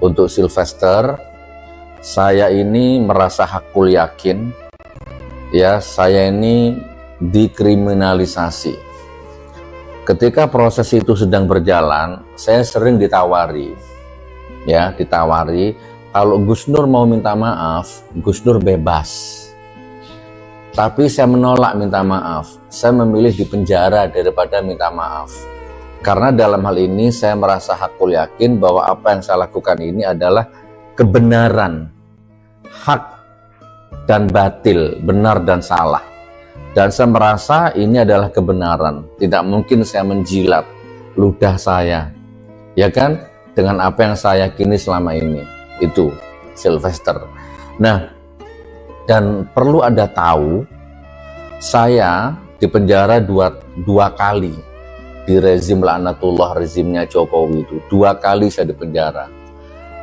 Untuk Sylvester, saya ini merasa hakul yakin, ya, saya ini dikriminalisasi. Ketika proses itu sedang berjalan, saya sering ditawari, kalau Gus Nur mau minta maaf, Gus Nur bebas. Tapi saya menolak minta maaf. Saya memilih di penjara daripada minta maaf. Karena dalam hal ini saya merasa hakul yakin bahwa apa yang saya lakukan ini adalah kebenaran, hak dan batil, benar dan salah. Dan saya merasa ini adalah kebenaran. Tidak mungkin saya menjilat ludah saya, ya kan, dengan apa yang saya yakini selama ini. Itu Sylvester. Nah, dan perlu Anda tahu, saya dipenjara dua kali di rezim laknatullah, rezimnya Jokowi itu. 2 kali saya dipenjara.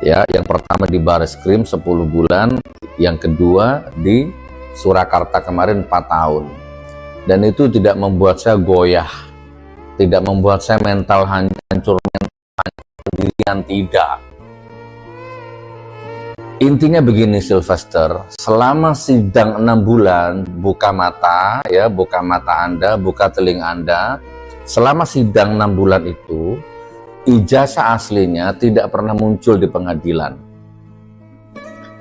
Ya, yang pertama di Bareskrim 10 bulan, yang kedua di Surakarta kemarin 4 tahun. Dan itu tidak membuat saya goyah, tidak membuat saya mental hancur dirian, tidak. Intinya begini Sylvester, selama sidang 6 bulan, buka mata Anda, buka telinga Anda. Selama sidang 6 bulan itu, ijazah aslinya tidak pernah muncul di pengadilan.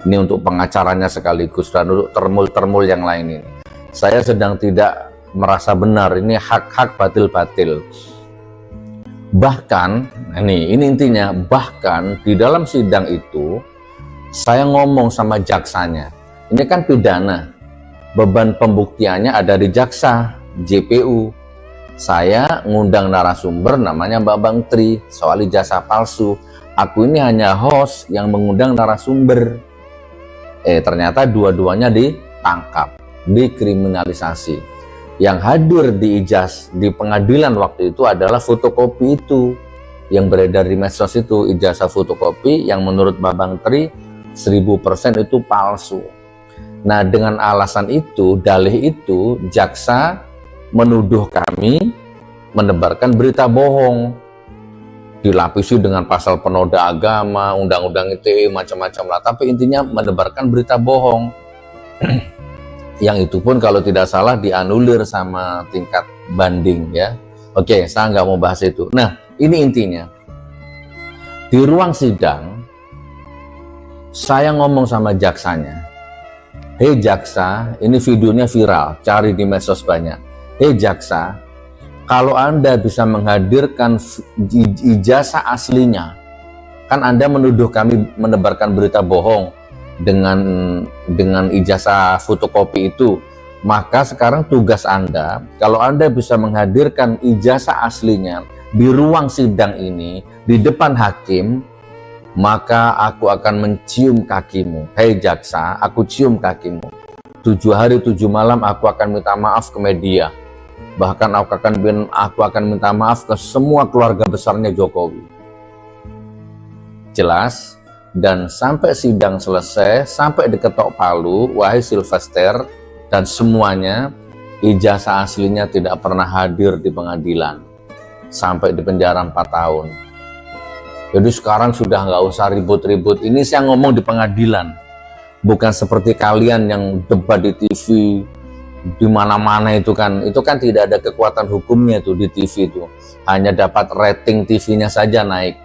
Ini untuk pengacaranya sekaligus dan untuk termul-termul yang lain ini. Saya sedang tidak merasa benar, ini hak-hak batil-batil. Bahkan, ini intinya, bahkan di dalam sidang itu, saya ngomong sama jaksanya, ini kan pidana, beban pembuktiannya ada di jaksa, JPU. Saya ngundang narasumber namanya Bambang Tri soal ijazah palsu. Aku ini hanya host yang mengundang narasumber. Ternyata dua-duanya ditangkap, dikriminalisasi. Yang hadir di pengadilan waktu itu adalah fotokopi itu yang beredar di medsos itu, ijazah fotokopi yang menurut Bambang Tri 1000% itu palsu. Nah, dengan alasan itu, dalih itu, jaksa menuduh kami menebarkan berita bohong, dilapisi dengan pasal penoda agama, undang-undang ITE, macam-macam lah, tapi intinya menebarkan berita bohong. Yang itu pun kalau tidak salah dianulir sama tingkat banding, ya. Oke, saya nggak mau bahas itu. Nah, ini intinya, di ruang sidang saya ngomong sama jaksanya, hei jaksa, ini videonya viral, cari di medsos banyak. Hei jaksa, kalau Anda bisa menghadirkan ijazah aslinya, kan Anda menuduh kami menebarkan berita bohong dengan ijazah fotokopi itu, maka sekarang tugas Anda, kalau Anda bisa menghadirkan ijazah aslinya di ruang sidang ini, di depan hakim, maka aku akan mencium kakimu. Hei jaksa, aku cium kakimu. 7 hari 7 malam aku akan minta maaf ke media. Bahkan aku akan minta maaf ke semua keluarga besarnya Jokowi. Jelas? Dan sampai sidang selesai, sampai diketok palu, wahai Sylvester dan semuanya, ijazah aslinya tidak pernah hadir di pengadilan. Sampai di penjara 4 tahun. Jadi sekarang sudah nggak usah ribut-ribut. Ini saya ngomong di pengadilan. Bukan seperti kalian yang debat di TV, di mana-mana itu kan tidak ada kekuatan hukumnya itu di TV itu, hanya dapat rating TV-nya saja naik.